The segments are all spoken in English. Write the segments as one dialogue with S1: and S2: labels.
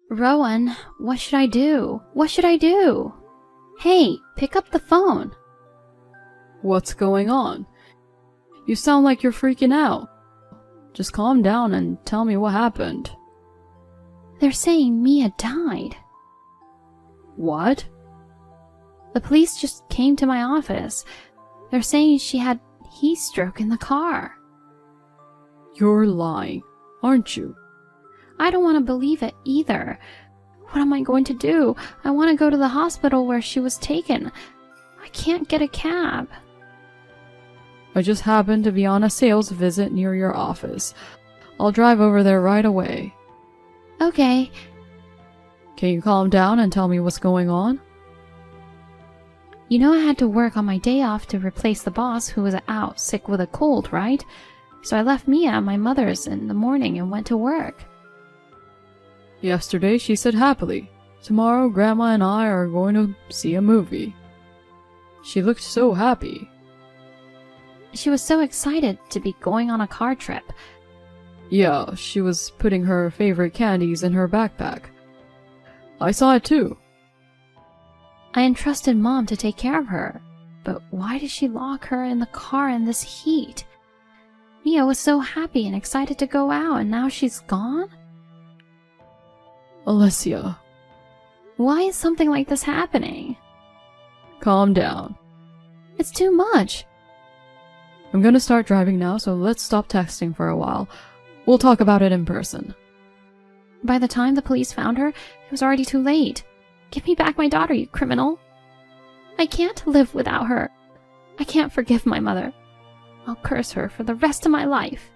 S1: Rowan, what should I do? What should I do? Hey, pick up the phone.
S2: What's going on? You sound like you're freaking out. Just calm down and tell me what happened.
S1: They're saying Mia died.
S2: What?
S1: The police just came to my office. They're saying she had heat stroke in the car.
S2: You're lying, aren't you?
S1: I don't want to believe it either. What am I going to do? I want to go to the hospital where she was taken. I can't get a cab.
S2: I just happened to be on a sales visit near your office. I'll drive over there right away.
S1: Okay.
S2: Can you calm down and tell me what's going on?
S1: You know I had to work on my day off to replace the boss who was out sick with a cold, right? So I left Mia at my mother's in the morning and went to work.
S2: Yesterday she said happily, "Tomorrow Grandma and I are going to see a movie." She looked so happy.
S1: She was so excited to be going on a car trip.
S2: Yeah, she was putting her favorite candies in her backpack. I saw it too.
S1: I entrusted Mom to take care of her, but why did she lock her in the car in this heat? Mia was so happy and excited to go out, and now she's gone?
S2: Alessia.
S1: Why is something like this happening?
S2: Calm down.
S1: It's too much.
S2: I'm gonna start driving now, so let's stop texting for a while. We'll talk about it in person.
S1: By the time the police found her, it was already too late. Give me back my daughter, you criminal. I can't live without her. I can't forgive my mother. I'll curse her for the rest of my life.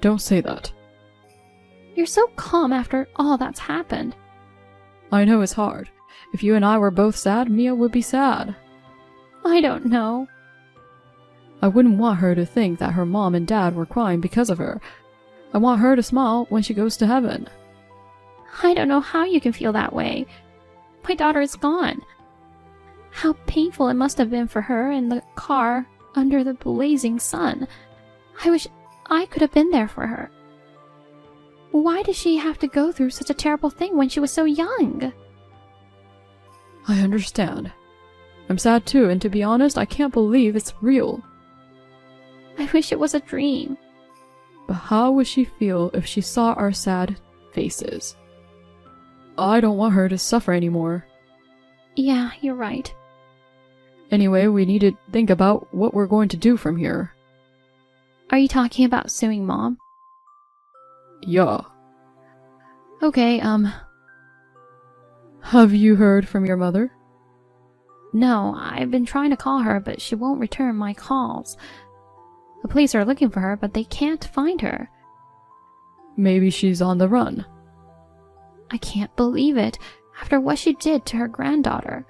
S2: Don't say that.
S1: You're so calm after all that's happened.
S2: I know it's hard. If you and I were both sad, Mia would be sad.
S1: I don't know.
S2: I wouldn't want her to think that her mom and dad were crying because of her. I want her to smile when she goes to heaven.
S1: I don't know how you can feel that way. My daughter is gone. How painful it must have been for her in the car under the blazing sun. I wish I could have been there for her. Why did she have to go through such a terrible thing when she was so young?
S2: I understand. I'm sad too, and to be honest, I can't believe it's real.
S1: I wish it was a dream.
S2: But how would she feel if she saw our sad faces? I don't want her to suffer anymore.
S1: Yeah, you're right.
S2: Anyway, we need to think about what we're going to do from here.
S1: Are you talking about suing Mom?
S2: Yeah.
S1: Okay,
S2: Have you heard from your mother?
S1: No, I've been trying to call her, but she won't return my calls. The police are looking for her, but they can't find her.
S2: Maybe she's on the run.
S1: I can't believe it, after what she did to her granddaughter.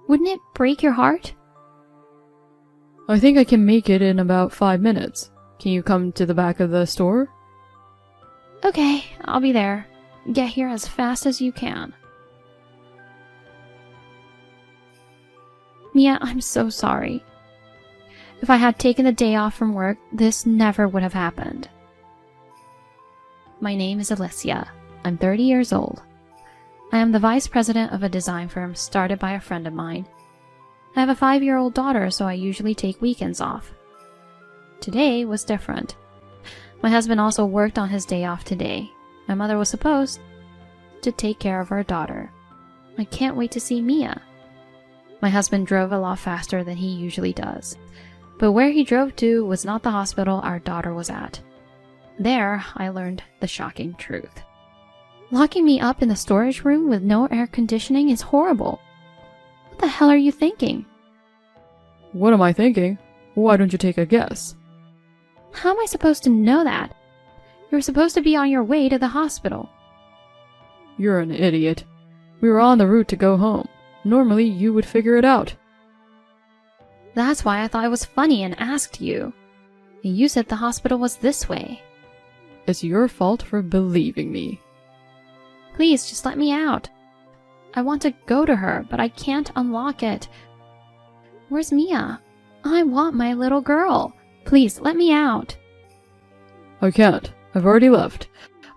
S1: Wouldn't it break your heart?
S2: I think I can make it in about 5 minutes. Can you come to the back of the store?
S1: Okay, I'll be there. Get here as fast as you can. Mia, I'm so sorry. If I had taken the day off from work, this never would have happened. My name is Alessia. I'm 30 years old. I am the vice president of a design firm started by a friend of mine. I have a 5-year-old daughter, so I usually take weekends off. Today was different. My husband also worked on his day off today. My mother was supposed to take care of our daughter. I can't wait to see Mia. My husband drove a lot faster than he usually does. But where he drove to was not the hospital our daughter was at. There, I learned the shocking truth. Locking me up in the storage room with no air conditioning is horrible. What the hell are you thinking?
S2: What am I thinking? Why don't you take a guess?
S1: How am I supposed to know that? You were supposed to be on your way to the hospital.
S2: You're an idiot. We were on the route to go home. Normally, you would figure it out.
S1: That's why I thought it was funny and asked you. You said the hospital was this way.
S2: It's your fault for believing me.
S1: Please, just let me out. I want to go to her, but I can't unlock it. Where's Mia? I want my little girl. Please, let me out.
S2: I can't. I've already left.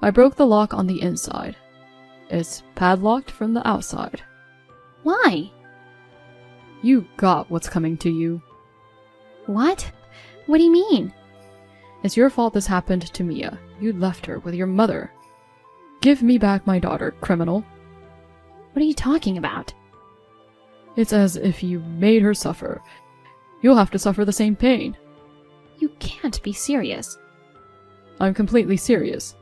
S2: I broke the lock on the inside. It's padlocked from the outside.
S1: Why?
S2: You got what's coming to you.
S1: What? What do you mean?
S2: It's your fault this happened to Mia. You left her with your mother. Give me back my daughter, criminal.
S1: What are you talking about?
S2: It's as if you made her suffer. You'll have to suffer the same pain.
S1: You can't be serious.
S2: I'm completely serious.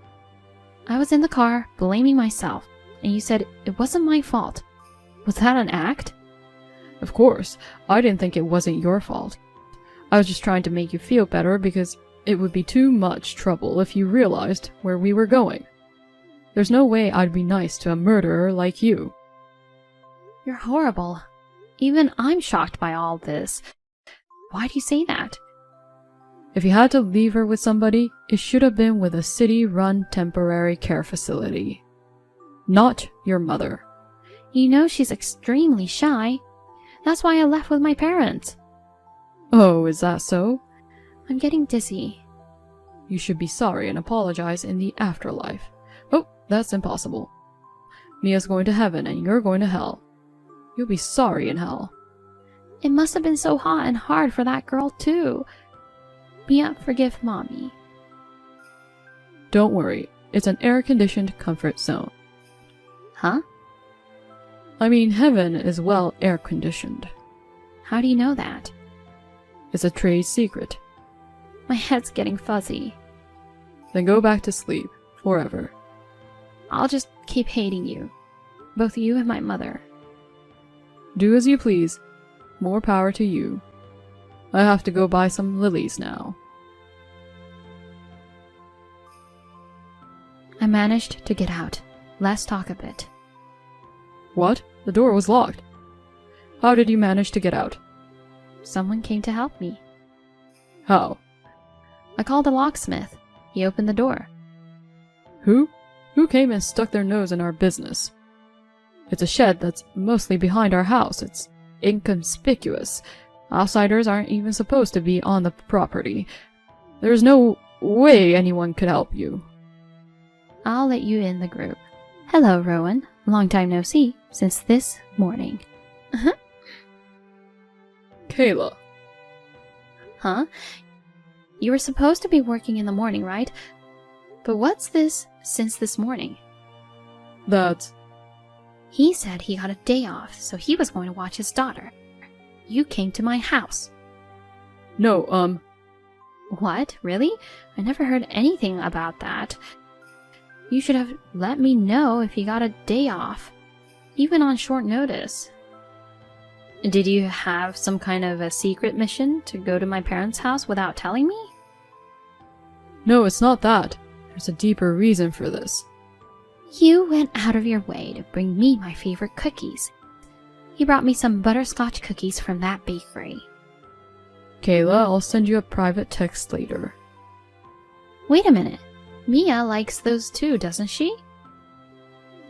S1: I was in the car, blaming myself, and you said it wasn't my fault. Was that an act?
S2: Of course, I didn't think it wasn't your fault. I was just trying to make you feel better because it would be too much trouble if you realized where we were going. There's no way I'd be nice to a murderer like you.
S1: You're horrible. Even I'm shocked by all this. Why do you say that?
S2: If you had to leave her with somebody, it should have been with a city-run temporary care facility. Not your mother.
S1: You know she's extremely shy. That's why I left with my parents.
S2: Oh, is that so?
S1: I'm getting dizzy.
S2: You should be sorry and apologize in the afterlife. Oh, that's impossible. Mia's going to heaven and you're going to hell. You'll be sorry in hell.
S1: It must have been so hot and hard for that girl, too. Mia, forgive Mommy.
S2: Don't worry, it's an air-conditioned comfort zone.
S1: Huh?
S2: I mean, heaven is well air-conditioned.
S1: How do you know that?
S2: It's a trade secret.
S1: My head's getting fuzzy.
S2: Then go back to sleep, forever.
S1: I'll just keep hating you. Both you and my mother.
S2: Do as you please. More power to you. I have to go buy some lilies now.
S1: I managed to get out. Let's talk a bit.
S2: What? The door was locked. How did you manage to get out?
S1: Someone came to help me.
S2: How?
S1: I called a locksmith. He opened the door.
S2: Who? Who came and stuck their nose in our business? It's a shed that's mostly behind our house. It's inconspicuous. Outsiders aren't even supposed to be on the property. There's no way anyone could help you.
S1: I'll let you in the group. Hello, Rowan. Long time no see, since this morning.
S2: Kayla.
S1: Huh? You were supposed to be working in the morning, right? But what's this since this morning?
S2: That's...
S1: He said he got a day off, so he was going to watch his daughter. You came to my house.
S2: No,
S1: What? Really? I never heard anything about that. You should have let me know if you got a day off, even on short notice. Did you have some kind of a secret mission to go to my parents' house without telling me?
S2: No, it's not that. There's a deeper reason for this.
S1: You went out of your way to bring me my favorite cookies. You brought me some butterscotch cookies from that bakery.
S2: Kayla, I'll send you a private text later.
S1: Wait a minute. Mia likes those too, doesn't she?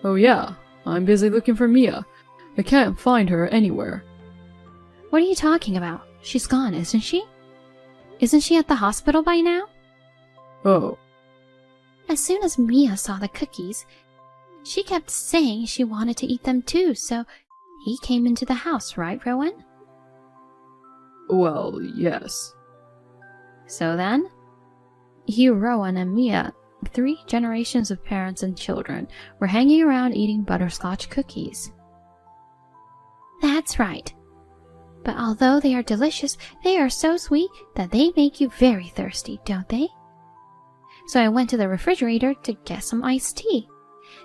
S2: Oh yeah, I'm busy looking for Mia. I can't find her anywhere.
S1: What are you talking about? She's gone, isn't she? Isn't she at the hospital by now?
S2: Oh.
S1: As soon as Mia saw the cookies, she kept saying she wanted to eat them too, so he came into the house, right, Rowan?
S2: Well, yes.
S1: So then, you, Rowan, and Mia, 3 generations of parents and children, were hanging around eating butterscotch cookies. That's right. But although they are delicious, they are so sweet that they make you very thirsty, don't they? So I went to the refrigerator to get some iced tea.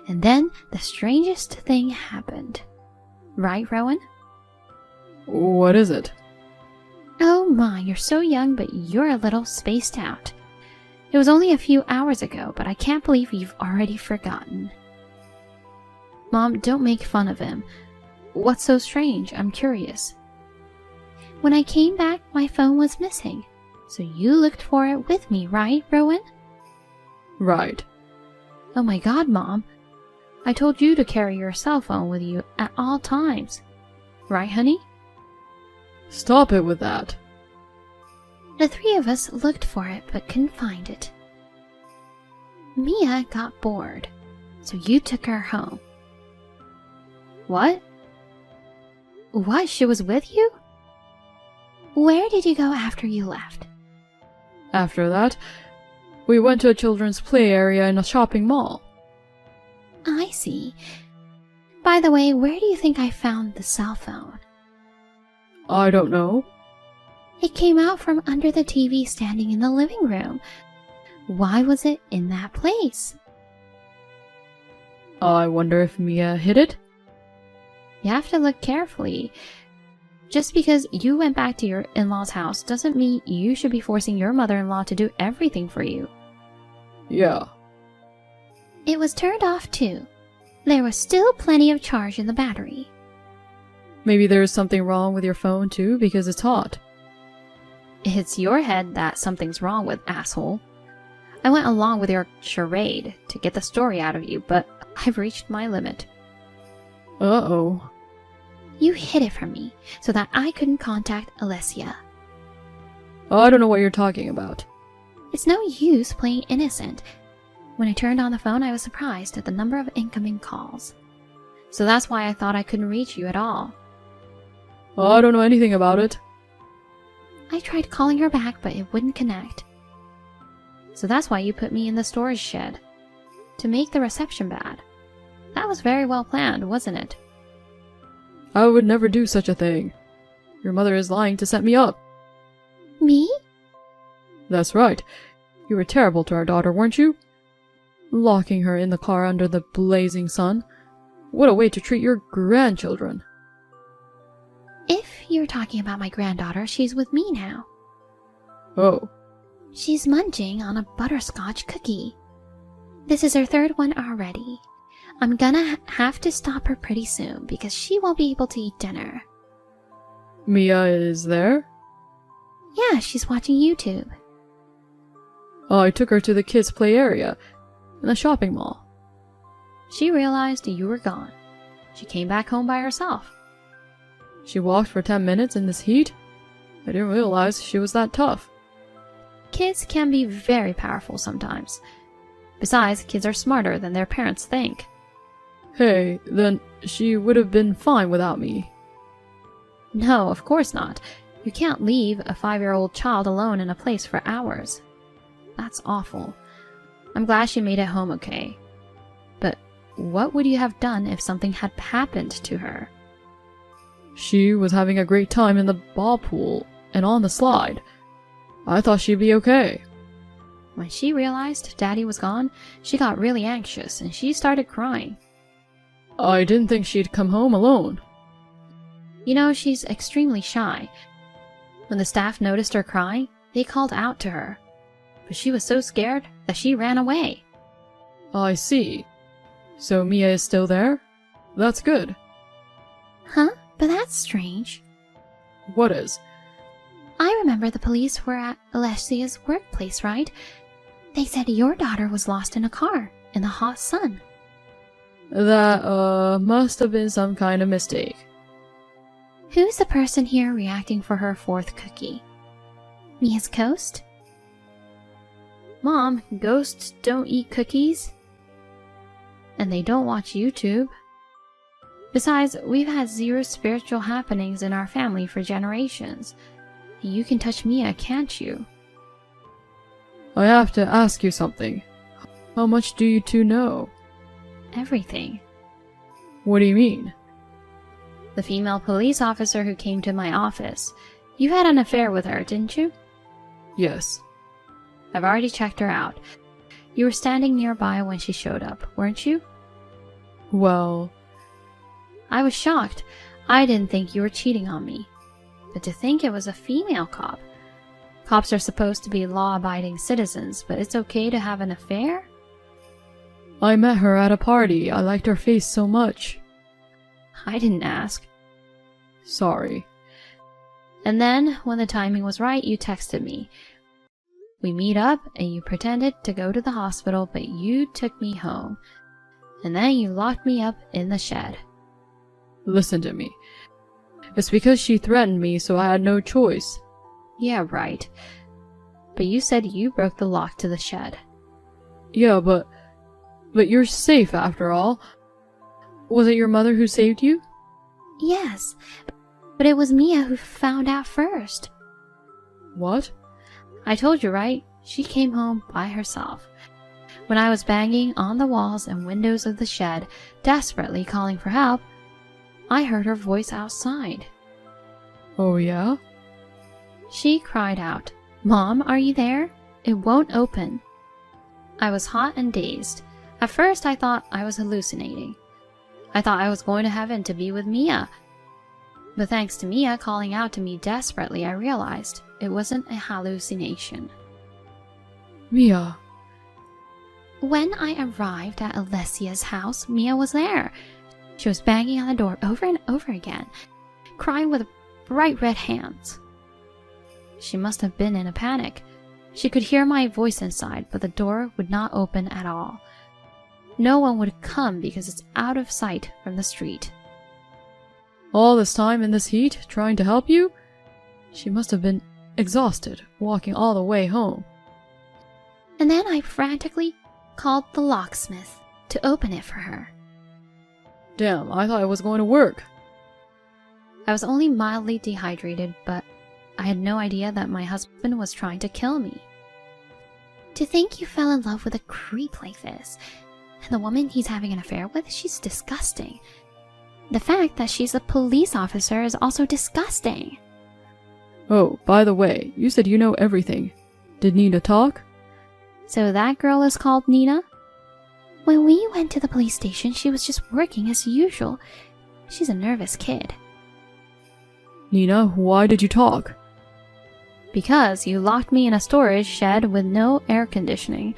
S1: And then the strangest thing happened. Right, Rowan?
S2: What is it?
S1: Oh my, you're so young, but you're a little spaced out. It was only a few hours ago, but I can't believe you've already forgotten. Mom, don't make fun of him. What's so strange? I'm curious. When I came back, my phone was missing. So you looked for it with me, right, Rowan?
S2: Right.
S1: Oh my god, Mom. I told you to carry your cell phone with you at all times. Right, honey?
S2: Stop it with that.
S1: The 3 of us looked for it but couldn't find it. Mia got bored, so you took her home. What? What? She was with you? Where did you go after you left?
S2: After that, we went to a children's play area in a shopping mall.
S1: I see. By the way, where do you think I found the cell phone?
S2: I don't know.
S1: It came out from under the TV standing in the living room. Why was it in that place?
S2: I wonder if Mia hid it?
S1: You have to look carefully. Just because you went back to your in-laws' house doesn't mean you should be forcing your mother-in-law to do everything for you.
S2: Yeah.
S1: It was turned off too. There was still plenty of charge in the battery.
S2: Maybe there's something wrong with your phone too because it's hot.
S1: It's your head that something's wrong with, asshole. I went along with your charade to get the story out of you, but I've reached my limit.
S2: Uh-oh.
S1: You hid it from me so that I couldn't contact Alessia.
S2: I don't know what you're talking about.
S1: It's no use playing innocent. When I turned on the phone, I was surprised at the number of incoming calls. So that's why I thought I couldn't reach you at all.
S2: I don't know anything about it.
S1: I tried calling her back, but it wouldn't connect. So that's why you put me in the storage shed. To make the reception bad. That was very well planned, wasn't it?
S2: I would never do such a thing. Your mother is lying to set me up.
S1: Me?
S2: That's right. You were terrible to our daughter, weren't you? Locking her in the car under the blazing sun. What a way to treat your grandchildren.
S1: If you're talking about my granddaughter, she's with me now.
S2: Oh.
S1: She's munching on a butterscotch cookie. This is her third one already. I'm gonna have to stop her pretty soon because she won't be able to eat dinner.
S2: Mia is there?
S1: Yeah, she's watching YouTube.
S2: I took her to the kids' play area in the shopping mall.
S1: She realized you were gone. She came back home by herself.
S2: She walked for 10 minutes in this heat? I didn't realize she was that tough.
S1: Kids can be very powerful sometimes. Besides, kids are smarter than their parents think.
S2: Hey, then she would have been fine without me.
S1: No, of course not. You can't leave a 5-year-old child alone in a place for hours. That's awful. I'm glad she made it home okay. But what would you have done if something had happened to her?
S2: She was having a great time in the ball pool and on the slide. I thought she'd be okay.
S1: When she realized Daddy was gone, she got really anxious and she started crying.
S2: I didn't think she'd come home alone.
S1: You know, she's extremely shy. When the staff noticed her crying, they called out to her. But she was so scared that she ran away.
S2: I see. So Mia is still there? That's good.
S1: Huh? But that's strange.
S2: What is?
S1: I remember the police were at Alessia's workplace, right? They said your daughter was lost in a car in the hot sun.
S2: That, must have been some kind of mistake.
S1: Who's the person here reacting for her 4th cookie? Mia's ghost? Mom, ghosts don't eat cookies. And they don't watch YouTube. Besides, we've had 0 spiritual happenings in our family for generations. You can touch Mia, can't you?
S2: I have to ask you something. How much do you two know?
S1: Everything.
S2: What do you mean?
S1: The female police officer who came to my office. You had an affair with her, didn't you?
S2: Yes.
S1: I've already checked her out. You were standing nearby when she showed up, weren't you?
S2: Well...
S1: I was shocked. I didn't think you were cheating on me. But to think it was a female cop. Cops are supposed to be law-abiding citizens, but it's okay to have an affair?
S2: I met her at a party. I liked her face so much.
S1: I didn't ask.
S2: Sorry.
S1: And then, when the timing was right, you texted me. We meet up, and you pretended to go to the hospital, but you took me home. And then you locked me up in the shed.
S2: Listen to me. It's because she threatened me, so I had no choice.
S1: Yeah, right. But you said you broke the lock to the shed.
S2: Yeah, but you're safe after all. Was it your mother who saved you?
S1: Yes, but it was Mia who found out first.
S2: What?
S1: I told you, right? She came home by herself. When I was banging on the walls and windows of the shed, desperately calling for help, I heard her voice outside.
S2: Oh yeah?
S1: She cried out, "Mom, are you there? It won't open." I was hot and dazed. At first I thought I was hallucinating. I thought I was going to heaven to be with Mia. But thanks to Mia calling out to me desperately, I realized it wasn't a hallucination.
S2: Mia.
S1: When I arrived at Alessia's house, Mia was there. She was banging on the door over and over again, crying with bright red hands. She must have been in a panic. She could hear my voice inside, but the door would not open at all. No one would come because it's out of sight from the street.
S2: All this time in this heat, trying to help you? She must have been exhausted, walking all the way home.
S1: And then I frantically called the locksmith to open it for her.
S2: Damn, I thought it was going to work.
S1: I was only mildly dehydrated, but I had no idea that my husband was trying to kill me. To think you fell in love with a creep like this, and the woman he's having an affair with, she's disgusting. The fact that she's a police officer is also disgusting.
S2: Oh, by the way, you said you know everything. Did Nina talk?
S1: So that girl is called Nina? When we went to the police station, she was just working as usual. She's a nervous kid.
S2: Nina, why did you talk?
S1: Because you locked me in a storage shed with no air conditioning.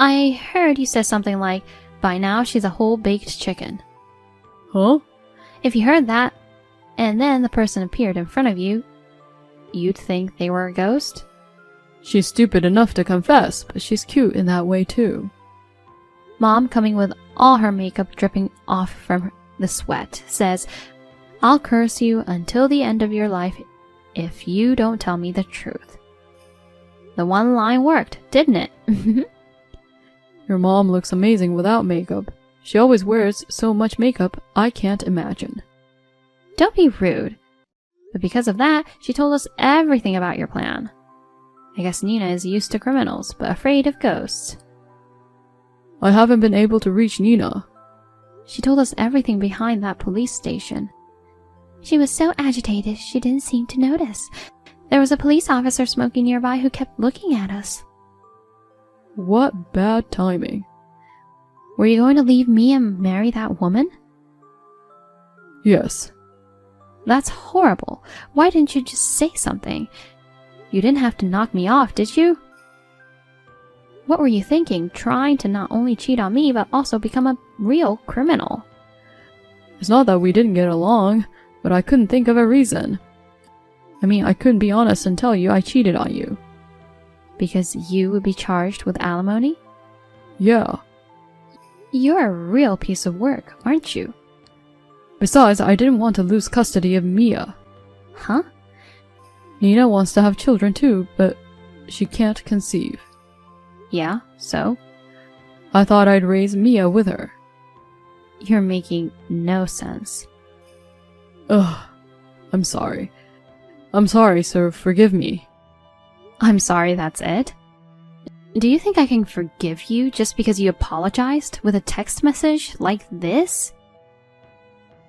S1: I heard you said something like, "By now she's a whole baked chicken."
S2: Huh?
S1: If you heard that, and then the person appeared in front of you, you'd think they were a ghost?
S2: She's stupid enough to confess, but she's cute in that way too.
S1: Mom, coming with all her makeup dripping off from the sweat, says, "I'll curse you until the end of your life if you don't tell me the truth." The one line worked, didn't it?
S2: Your mom looks amazing without makeup. She always wears so much makeup, I can't imagine.
S1: Don't be rude. But because of that, she told us everything about your plan. I guess Nina is used to criminals, but afraid of ghosts.
S2: I haven't been able to reach Nina.
S1: She told us everything behind that police station. She was so agitated she didn't seem to notice. There was a police officer smoking nearby who kept looking at us.
S2: What bad timing.
S1: Were you going to leave me and marry that woman?
S2: Yes.
S1: That's horrible. Why didn't you just say something? You didn't have to knock me off, did you? What were you thinking, trying to not only cheat on me, but also become a real criminal?
S2: It's not that we didn't get along, but I couldn't think of a reason. I mean, I couldn't be honest and tell you I cheated on you.
S1: Because you would be charged with alimony?
S2: Yeah.
S1: You're a real piece of work, aren't you?
S2: Besides, I didn't want to lose custody of Mia.
S1: Huh?
S2: Nina wants to have children too, but she can't conceive.
S1: Yeah, so?
S2: I thought I'd raise Mia with her.
S1: You're making no sense.
S2: Ugh. I'm sorry. I'm sorry, sir. Forgive me.
S1: I'm sorry, that's it? Do you think I can forgive you just because you apologized with a text message like this?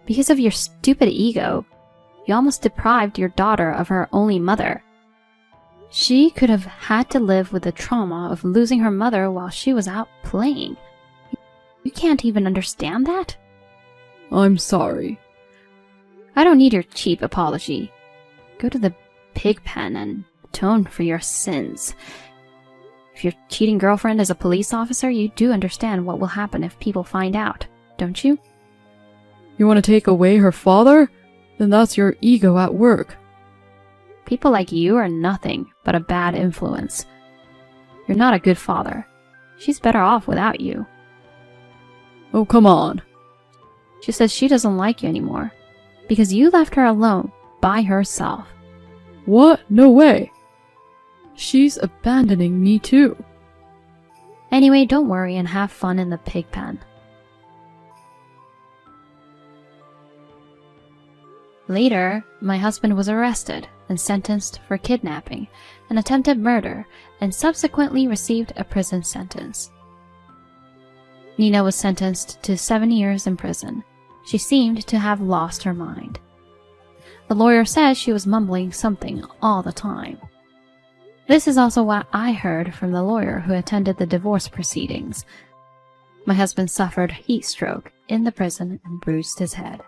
S1: Because of your stupid ego, you almost deprived your daughter of her only mother. She could have had to live with the trauma of losing her mother while she was out playing. You can't even understand that?
S2: I'm sorry.
S1: I don't need your cheap apology. Go to the pig pen and atone for your sins. If your cheating girlfriend is a police officer, you do understand what will happen if people find out, don't you?
S2: You want to take away her father? Then that's your ego at work.
S1: People like you are nothing but a bad influence. You're not a good father. She's better off without you.
S2: Oh, come on.
S1: She says she doesn't like you anymore because you left her alone by herself.
S2: What? No way. She's abandoning me too.
S1: Anyway, don't worry and have fun in the pig pen. Later, my husband was arrested and sentenced for kidnapping and attempted murder, and subsequently received a prison sentence. Nina was sentenced to 7 years in prison. She seemed to have lost her mind. The lawyer said she was mumbling something all the time. This is also what I heard from the lawyer who attended the divorce proceedings. My husband suffered heat stroke in the prison and bruised his head.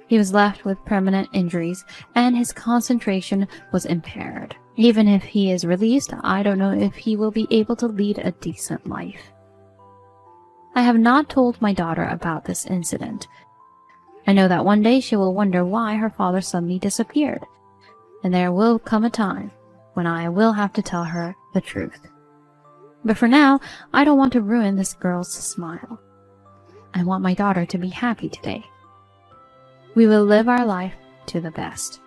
S1: He was left with permanent injuries, and his concentration was impaired. Even if he is released, I don't know if he will be able to lead a decent life. I have not told my daughter about this incident. I know that one day she will wonder why her father suddenly disappeared, and there will come a time when I will have to tell her the truth. But for now, I don't want to ruin this girl's smile. I want my daughter to be happy today. We will live our life to the best.